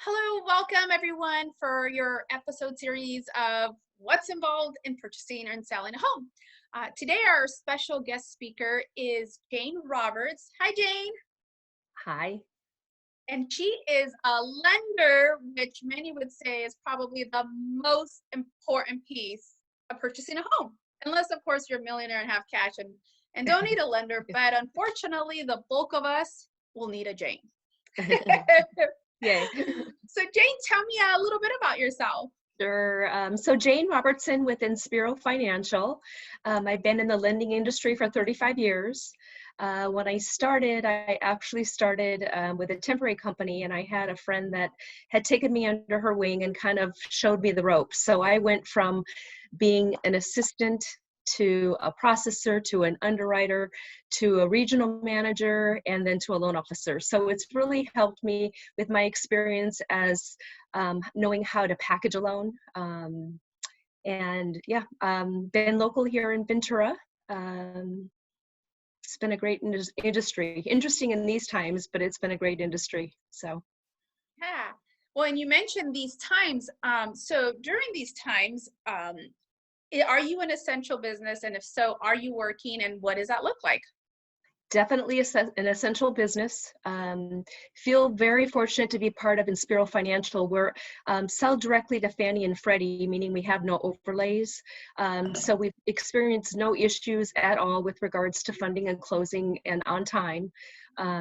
Hello, welcome everyone for your episode series of what's involved in purchasing and selling a home. Today, our special guest speaker is Jane Roberts. Hi, Jane. Hi. And she is a lender, which many would say is probably the most important piece of purchasing a home. Unless, of course, you're a millionaire and have cash and don't need a lender. But unfortunately, the bulk of us will need a Jane. Yay. So Jane, tell me a little bit about yourself. Sure. So Jane Robertson with Inspiro Financial. I've been in the lending industry for 35 years. When I started, I actually started with a temporary company, and I had a friend that had taken me under her wing and kind of showed me the ropes. So I went from being an assistant to a processor, to an underwriter, to a regional manager, and then to a loan officer. So it's really helped me with my experience as knowing how to package a loan. Been local here in Ventura. It's been a great industry. Interesting in these times, but it's been a great industry. So. Yeah. Well, and you mentioned these times. So during these times, are you an essential business? And if so, are you working, and what does that look like? Definitely an essential business. Feel very fortunate to be part of Inspiro Financial. We're sell directly to Fannie and Freddie, meaning we have no overlays. So we've experienced no issues at all with regards to funding and closing and on time,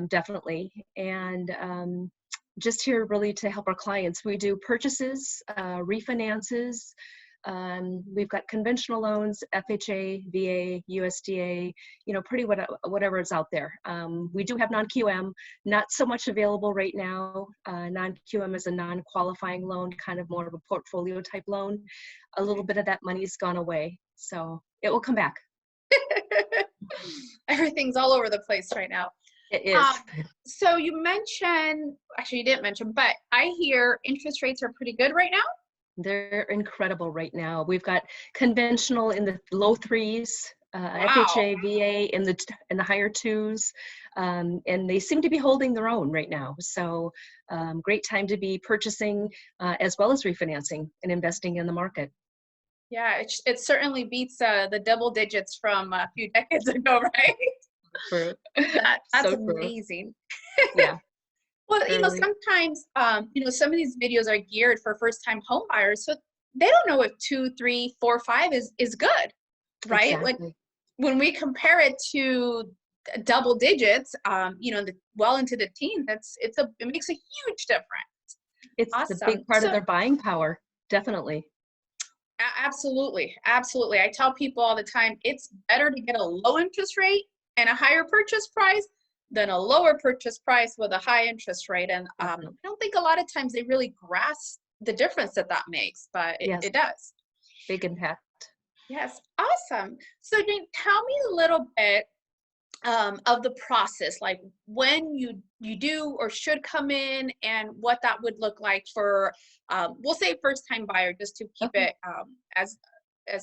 definitely. And just here really to help our clients. We do purchases, refinances. We've got conventional loans, FHA, VA, USDA, pretty whatever is out there. We do have non-QM, not so much available right now. Non-QM is a non-qualifying loan, kind of more of a portfolio type loan. A little bit of that money's gone away, so it will come back. Everything's all over the place right now. It is. So you mentioned, actually you didn't mention, but I hear interest rates are pretty good right now. They're incredible right now. We've got conventional in the low threes, Wow. FHA, VA in the higher twos, and they seem to be holding their own right now. So great time to be purchasing as well as refinancing and investing in the market. Yeah, it certainly beats the double digits from a few decades ago, right? True. That's So amazing. True. Yeah. Well, sometimes, some of these videos are geared for first-time home buyers, so they don't know if 2, 3, 4, 5 is good, right? Exactly. When we compare it to double digits, well into the teens, it makes a huge difference. It's Awesome. a big part of their buying power, definitely. Absolutely, absolutely. I tell people all the time, it's better to get a low interest rate and a higher purchase price than a lower purchase price with a high interest rate. And I don't think a lot of times they really grasp the difference that makes, but it does. Big impact. Yes, awesome. So Jane, tell me a little bit of the process, like when you do or should come in and what that would look like for, we'll say first-time buyer, just to keep it as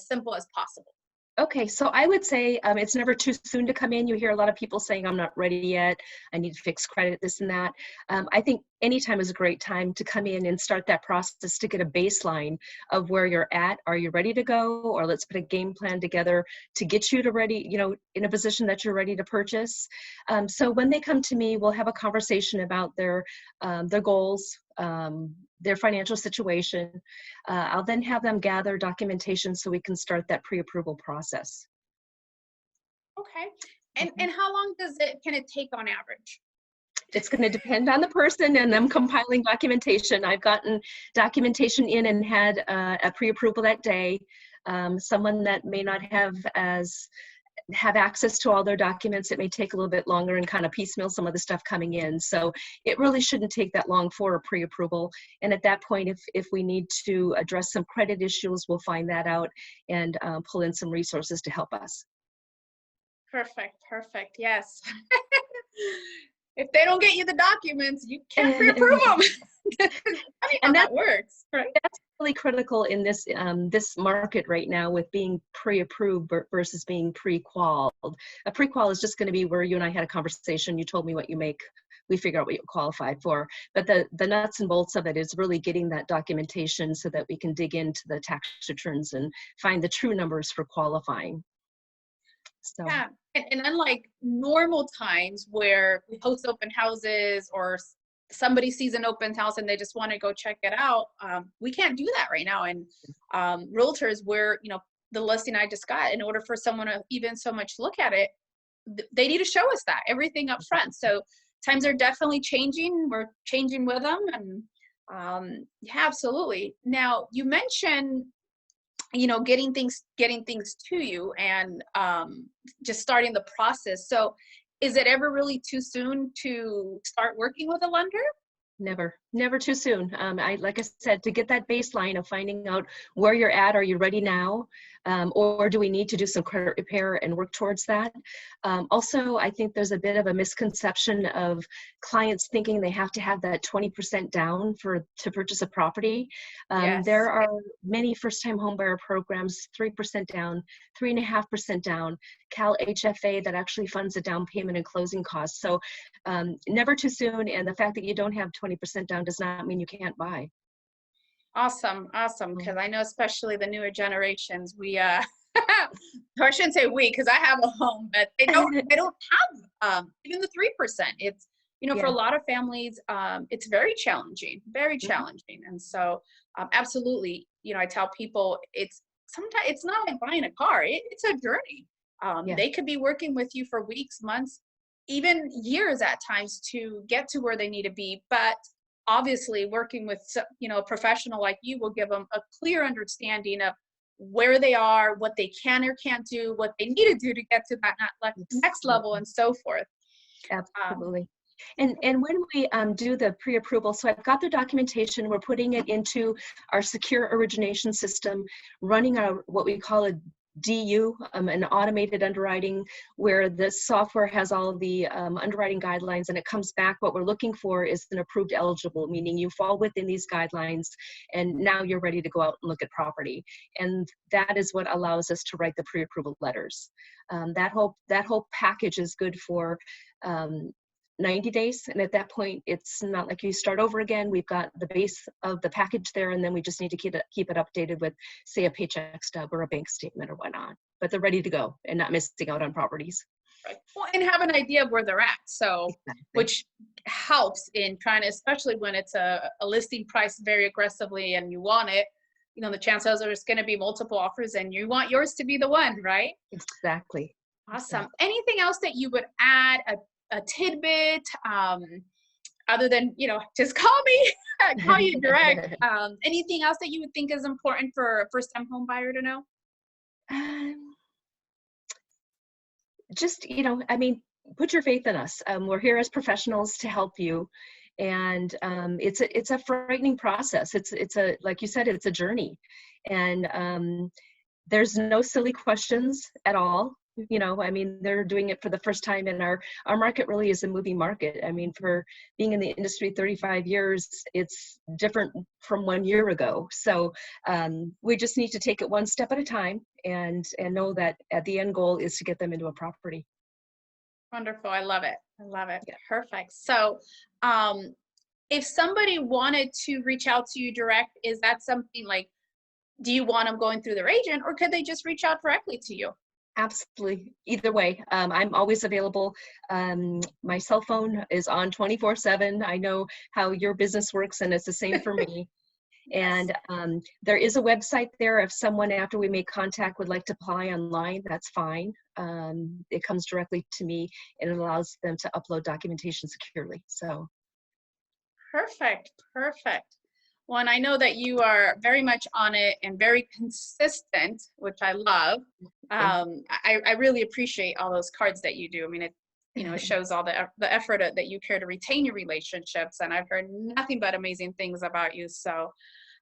simple as possible. Okay, so I would say it's never too soon to come in. You hear a lot of people saying, I'm not ready yet, I need to fix credit, this and that. I think anytime is a great time to come in and start that process to get a baseline of where you're at. Are you ready to go? Or let's put a game plan together to get you to ready, in a position that you're ready to purchase. So when they come to me, we'll have a conversation about their goals, their financial situation. I'll then have them gather documentation so we can start that pre-approval process. Okay. And how long can it take on average? It's going to depend on the person and them compiling documentation. I've gotten documentation in and had a pre-approval that day. Someone that may not have access to all their documents, it may take a little bit longer and kind of piecemeal some of the stuff coming in. So it really shouldn't take that long for a pre-approval. And at that point, if we need to address some credit issues, we'll find that out and pull in some resources to help us. Perfect. Yes. If they don't get you the documents, you can't pre-approve them. And that works, right? That's really critical in this market right now with being pre-approved versus being pre-qualified. A pre-qual is just going to be where you and I had a conversation. You told me what you make. we figure out what you qualify for. But the nuts and bolts of it is really getting that documentation so that we can dig into the tax returns and find the true numbers for qualifying. So. Yeah, and unlike normal times where we host open houses or somebody sees an open house and they just want to go check it out, we can't do that right now. And realtors, where the listing I just got, in order for someone to even so much look at it, they need to show us that everything up front. So times are definitely changing. We're changing with them, and yeah, absolutely. Now you mentioned getting things to you, and just starting the process. So is it ever really too soon to start working with a lender? Never too soon. Like I said, to get that baseline of finding out where you're at, are you ready now? Or do we need to do some credit repair and work towards that? Also, I think there's a bit of a misconception of clients thinking they have to have that 20% down to purchase a property. Yes. There are many first-time homebuyer programs, 3% down, 3.5% down, Cal HFA that actually funds the down payment and closing costs. So never too soon. And the fact that you don't have 20% down does not mean you can't buy. Awesome. Because I know especially the newer generations, we or I shouldn't say we, because I have a home, but they don't have even the 3%. It's for a lot of families, it's very challenging, and so absolutely, I tell people sometimes it's not like buying a car. It's a journey. They could be working with you for weeks, months, even years at times to get to where they need to be. But obviously working with a professional like you will give them a clear understanding of where they are, what they can or can't do, what they need to do to get to that next level, and so forth. Absolutely. And when we do the pre-approval, so I've got the documentation, we're putting it into our secure origination system, running what we call a DU, an automated underwriting, where the software has all the underwriting guidelines, and it comes back. What we're looking for is an approved eligible, meaning you fall within these guidelines, and now you're ready to go out and look at property. And that is what allows us to write the pre-approval letters. That whole package is good for 90 days. And at that point, it's not like you start over again. We've got the base of the package there, and then we just need to keep it updated with, say, a paycheck stub or a bank statement or whatnot. But they're ready to go and not missing out on properties. Right. Well, and have an idea of where they're at. So, exactly. Which helps in trying to, especially when it's a listing price very aggressively and you want it, the chances are there's going to be multiple offers and you want yours to be the one, right? Exactly. Awesome. Anything else that you would add, a tidbit, other than, just call me, call you direct. Anything else that you would think is important for a first-time home buyer to know? Just, put your faith in us. We're here as professionals to help you. And it's a frightening process. It's a, like you said, it's a journey. And there's no silly questions at all. They're doing it for the first time, and our market really is a moving market. For being in the industry 35 years, it's different from 1 year ago. So we just need to take it one step at a time and know that at the end goal is to get them into a property. Wonderful. I love it. Yeah. Perfect. So if somebody wanted to reach out to you direct, is that something like, do you want them going through their agent, or could they just reach out directly to you? Absolutely. Either way, I'm always available. My cell phone is on 24/7. I know how your business works, and it's the same for me. Yes. And there is a website there. If someone after we make contact would like to apply online, that's fine. It comes directly to me, and it allows them to upload documentation securely. So. Perfect. Well, and I know that you are very much on it and very consistent, which I love. I really appreciate all those cards that you do. It shows all the effort that you care to retain your relationships, and I've heard nothing but amazing things about you. So,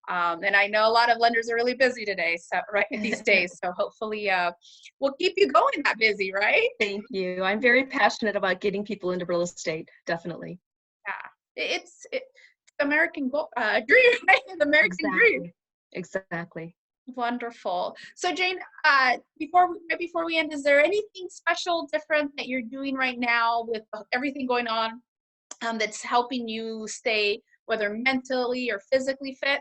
and I know a lot of lenders are really busy today, these days. So hopefully, we'll keep you going that busy, right? Thank you. I'm very passionate about getting people into real estate. Definitely. Yeah, it's American dream, right? The American dream. Exactly. Wonderful. So Jane, before we end, is there anything special, different that you're doing right now with everything going on that's helping you stay whether mentally or physically fit?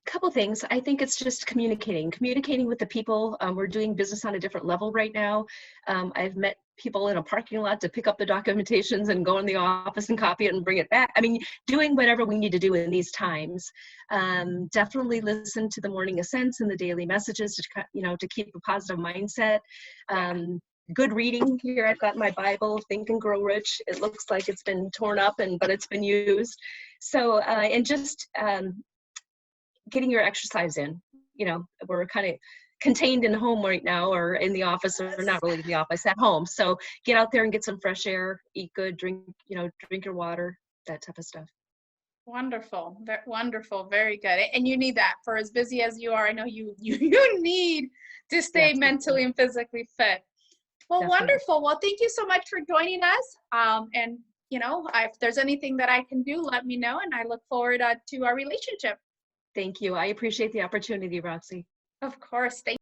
Couple things. I think it's just communicating with the people. We're doing business on a different level right now. I've met people in a parking lot to pick up the documentations and go in the office and copy it and bring it back. I mean, doing whatever we need to do in these times. Definitely listen to the morning ascents and the daily messages to keep a positive mindset. Good reading here. I've got my Bible, Think and Grow Rich. It looks like it's been torn up, but it's been used. So, and just getting your exercise in. We're kind of contained in home right now, or in the office, or not really in the office, at home. So get out there and get some fresh air, eat good, drink your water, that type of stuff. Wonderful. Wonderful. Very good. And you need that for as busy as you are. I know you need to stay Yes, mentally and physically fit. Well, definitely. wonderful. Well, thank you so much for joining us. And if there's anything that I can do, let me know. And I look forward to our relationship. Thank you. I appreciate the opportunity, Roxy. Of course. Thank